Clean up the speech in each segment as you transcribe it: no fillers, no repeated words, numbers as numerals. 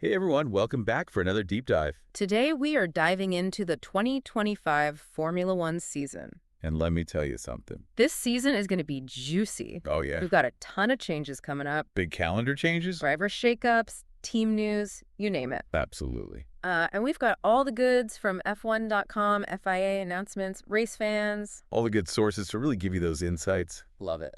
Hey everyone, welcome back for another deep dive. Today, we are diving into the 2025 Formula One season. And let me tell you something. This season is going to be juicy. Oh yeah, We've got a ton of changes coming up. big calendar changes? Driver shakeups, team news, you name it. Absolutely. And we've got all the goods from F1.com, FIA announcements, race fans. All the good sources to really give you those insights. Love it.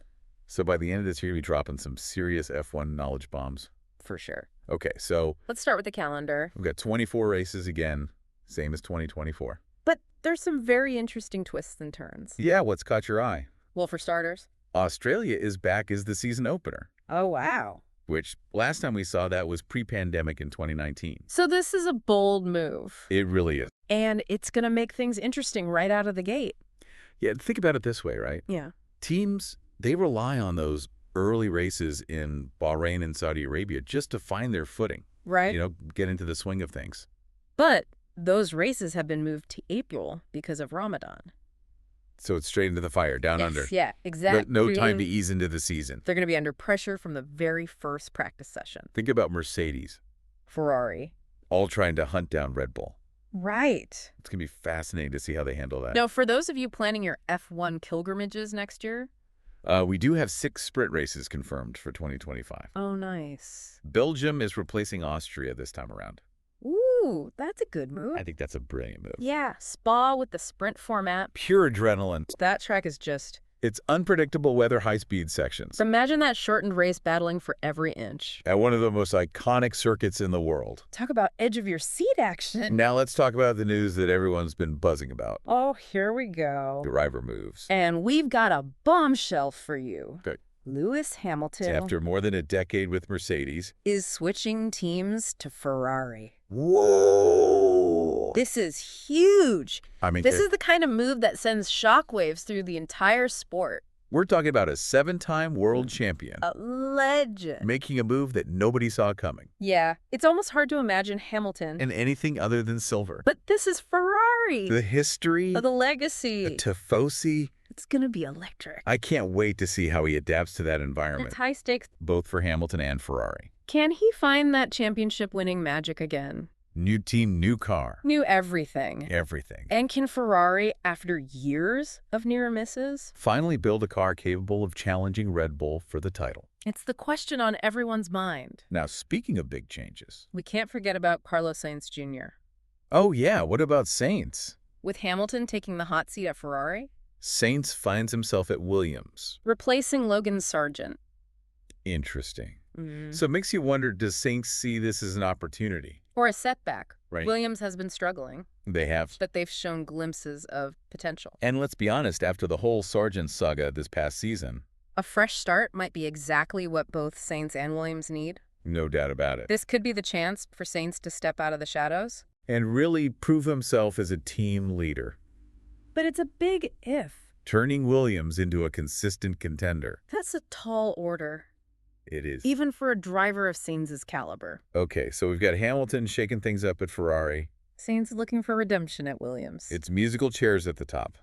So by the end of this year, we'll be dropping some serious F1 knowledge bombs. For sure. Okay, so Let's start with the calendar. we've got 24 races again, same as 2024. But there's some very interesting twists and turns. Yeah, what's caught your eye? Well, for starters. Australia is back as the season opener, Oh, wow. which last time we saw that was pre-pandemic in 2019. So this is a bold move. It really is. And it's going to make things interesting right out of the gate. Yeah, think about it this way, right? Yeah. Teams, they rely on those early races in Bahrain and Saudi Arabia just to find their footing, Right? get into the swing of things. But those races have been moved to April because of Ramadan. So it's straight into the fire, down under. Yeah, exactly. No time to ease into the season. They're going to be under pressure from the very first practice session. Think about Mercedes, Ferrari. all trying to hunt down Red Bull. Right. It's going to be fascinating to see how they handle that. Now, for those of you planning your F1 pilgrimages next year. We do have 6 sprint races confirmed for 2025. Oh, nice. Belgium is replacing Austria this time around. Ooh, that's a good move. I think that's a brilliant move. Yeah, Spa with the sprint format. Pure adrenaline. That track is just... It's unpredictable weather, high-speed sections. Imagine that shortened race battling for every inch. At one of the most iconic circuits in the world. Talk about edge of your seat action. Now let's talk about the news that everyone's been buzzing about. Oh, here we go. Driver moves. And we've got a bombshell for you. Good. Lewis Hamilton After more than a decade with Mercedes. is switching teams to Ferrari. Whoa! This is huge. I mean, This is the kind of move that sends shockwaves through the entire sport. we're talking about a 7-time world champion A legend. making a move that nobody saw coming. Yeah, it's almost hard to imagine Hamilton. And anything other than silver. But this is Ferrari. The history, The legacy. the tifosi. It's going to be electric. I can't wait to see how he adapts to that environment, It's high stakes. both for Hamilton and Ferrari. Can he find that championship-winning magic again? New team, new car, Knew everything. everything. And can Ferrari, after years of near misses? Finally build a car capable of challenging Red Bull for the title. It's the question on everyone's mind. Now, speaking of big changes. We can't forget about Carlos Sainz Jr. Oh yeah, what about Sainz? With Hamilton taking the hot seat at Ferrari, Sainz finds himself at Williams. replacing Logan Sargent. Interesting. So it makes you wonder, does Sainz see this as an opportunity? Or a setback. Right. Williams has been struggling, They have. but they've shown glimpses of potential. And let's be honest, after the whole Sargent saga this past season, A fresh start might be exactly what both Sainz and Williams need. no doubt about it. This could be the chance for Sainz to step out of the shadows. And really prove himself as a team leader, But it's a big if. turning Williams into a consistent contender. That's a tall order, It is. even for a driver of Sainz's caliber. Okay, so we've got Hamilton shaking things up at Ferrari. Sainz looking for redemption at Williams. It's musical chairs at the top.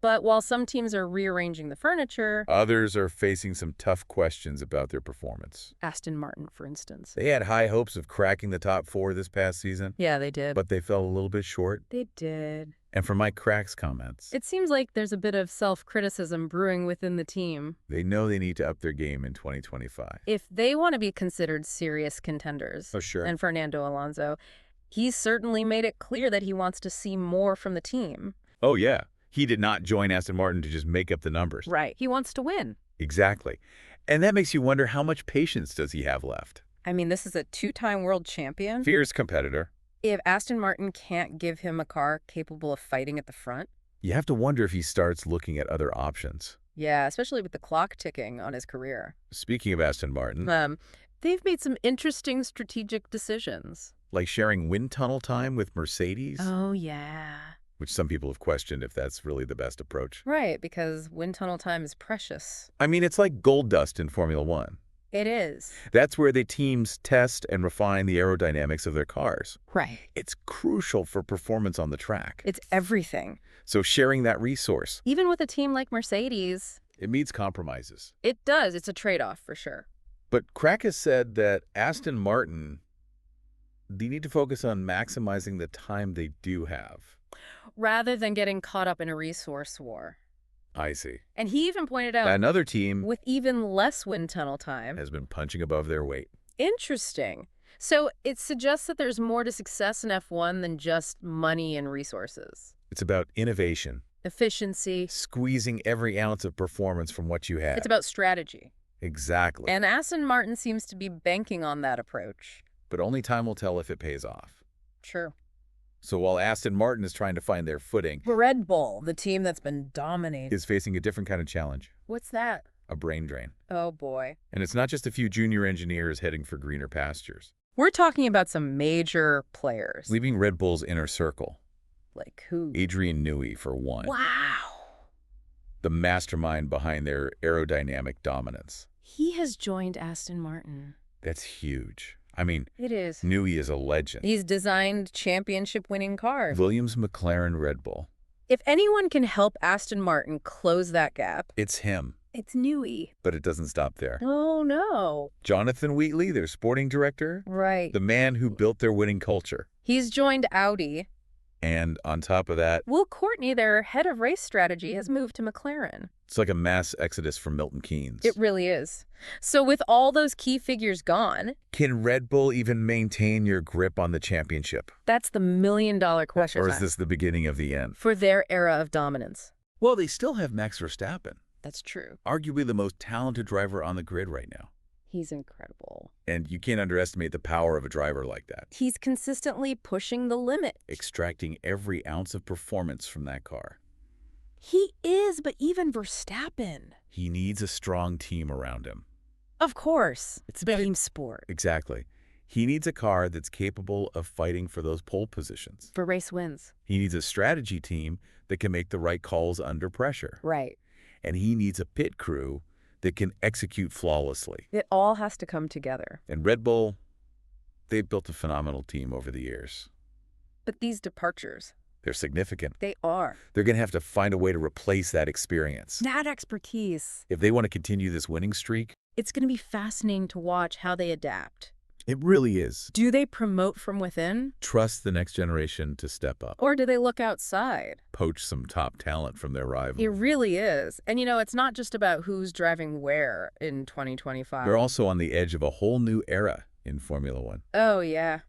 But while some teams are rearranging the furniture, Others are facing some tough questions about their performance. Aston Martin, for instance. They had high hopes of cracking the top 4 this past season, Yeah, they did. but they fell a little bit short. They did. And from Mike Crack's comments, It seems like there's a bit of self-criticism brewing within the team. they know they need to up their game in 2025. If they want to be considered serious contenders, Oh, sure. and Fernando Alonso, he's certainly made it clear that he wants to see more from the team. Oh, yeah. He did not join Aston Martin to just make up the numbers. Right. He wants to win. Exactly. And that makes you wonder, how much patience does he have left? I mean, this is a 2-time world champion. Fierce competitor. If Aston Martin can't give him a car capable of fighting at the front, You have to wonder if he starts looking at other options. yeah, especially with the clock ticking on his career. Speaking of Aston Martin, They've made some interesting strategic decisions. like sharing wind tunnel time with Mercedes, Oh, yeah. which some people have questioned if that's really the best approach. Right, because wind tunnel time is precious. I mean, it's like gold dust in Formula One. It is. That's where the teams test and refine the aerodynamics of their cars. Right. It's crucial for performance on the track. It's everything. So sharing that resource, Even with a team like Mercedes, it means compromises. it does. It's a trade-off for sure. But Crack has said that Aston Martin They need to focus on maximizing the time they do have. rather than getting caught up in a resource war. I see. And he even pointed out, Another team with even less wind tunnel time. has been punching above their weight. Interesting. So it suggests that there's more to success in F1 than just money and resources. It's about innovation, Efficiency. squeezing every ounce of performance from what you have. It's about strategy. Exactly. And Aston Martin seems to be banking on that approach. But only time will tell if it pays off. True. So while Aston Martin is trying to find their footing, Red Bull, the team that's been dominating. is facing a different kind of challenge, What's that? a brain drain. Oh, boy. And it's not just a few junior engineers heading for greener pastures. We're talking about some major players. Leaving Red Bull's inner circle, Like who? Adrian Newey for one, Wow. the mastermind behind their aerodynamic dominance. He has joined Aston Martin. That's huge. I mean, It is. Newey is a legend. He's designed championship-winning cars. Williams, McLaren, Red Bull. If anyone can help Aston Martin close that gap, It's him. it's Newey. But it doesn't stop there. Oh, no. Jonathan Wheatley, their sporting director, Right. the man who built their winning culture. He's joined Audi. And on top of that, Will Courtney, their head of race strategy, has moved to McLaren. it's like a mass exodus from Milton Keynes. It really is. So with all those key figures gone, Can Red Bull even maintain your grip on the championship? that's the million-dollar question. Or is this the beginning of the end? For their era of dominance. Well, they still have Max Verstappen, That's true. arguably the most talented driver on the grid right now. He's incredible. And you can't underestimate the power of a driver like that, He's consistently pushing the limit. extracting every ounce of performance from that car. He is, but even Verstappen. He needs a strong team around him. Of course. It's a team sport. Exactly. He needs a car that's capable of fighting for those pole positions. For race wins. He needs a strategy team that can make the right calls under pressure. Right. And he needs a pit crew that can execute flawlessly. It all has to come together. And Red Bull, they've built a phenomenal team over the years. But these departures, They're significant. they are. They're going to have to find a way to replace that experience. That expertise. If they want to continue this winning streak, It's going to be fascinating to watch how they adapt. it really is. Do they promote from within? Trust the next generation to step up. Or do they look outside? Poach some top talent from their rivals. It really is. And you know, it's not just about who's driving where in 2025. They're also on the edge of a whole new era in Formula One. Oh, yeah.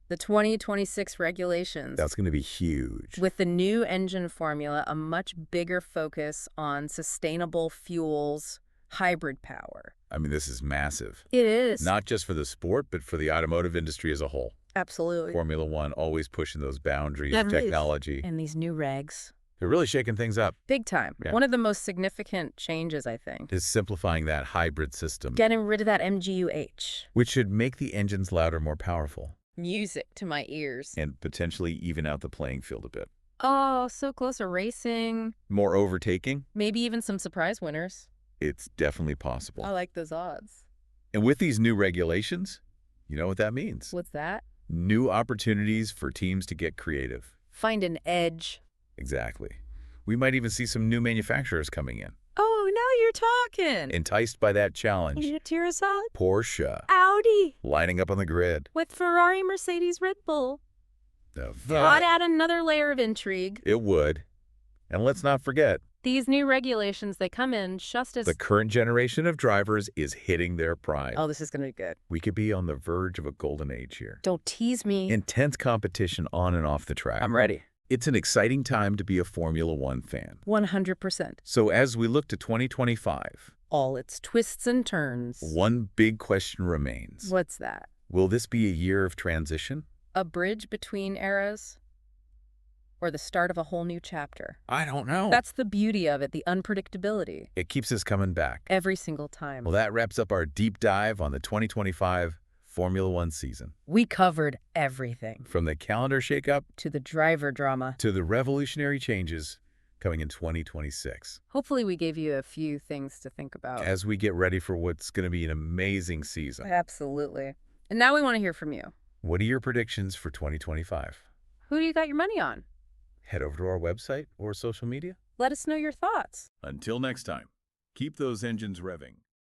The 2026 regulations. That's going to be huge. With the new engine formula, a much bigger focus on sustainable fuels, hybrid power. I mean, this is massive. It is. Not just for the sport, but for the automotive industry as a whole. Absolutely. Formula One always pushing those boundaries That of is. technology. And these new regs. They're really shaking things up. Big time. Yeah. One of the most significant changes, I think. Is simplifying that hybrid system, Getting rid of that MGUH. which should make the engines louder, more powerful, Music to my ears. and potentially even out the playing field a bit. Oh, so close to racing. More overtaking? Maybe even some surprise winners. It's definitely possible. I like those odds. And with these new regulations, you know what that means. What's that? New opportunities for teams to get creative. Find an edge. Exactly. We might even see some new manufacturers coming in. Oh, now you're talking. Enticed by that challenge, Tirasol, Porsche Audi, lining up on the grid. with Ferrari, Mercedes, Red Bull. Now Ought that add another layer of intrigue. it would. And let's not forget, These new regulations, they come in just as... the current generation of drivers is hitting their prime. Oh, this is going to be good. We could be on the verge of a golden age here. Don't tease me. Intense competition on and off the track. I'm ready. It's an exciting time to be a Formula One fan. 100%. So as we look to 2025, All its twists and turns. one big question remains. What's that? Will this be a year of transition? A bridge between eras? Or the start of a whole new chapter? I don't know. That's the beauty of it, the unpredictability. It keeps us coming back. Every single time. Well, that wraps up our deep dive on the 2025 Formula One season. We covered everything. From the calendar shakeup To the driver drama. to the revolutionary changes coming in 2026. Hopefully we gave you a few things to think about. As we get ready for what's going to be an amazing season. Absolutely. And now we want to hear from you. What are your predictions for 2025? Who do you got your money on? Head over to our website or social media. Let us know your thoughts. Until next time, keep those engines revving.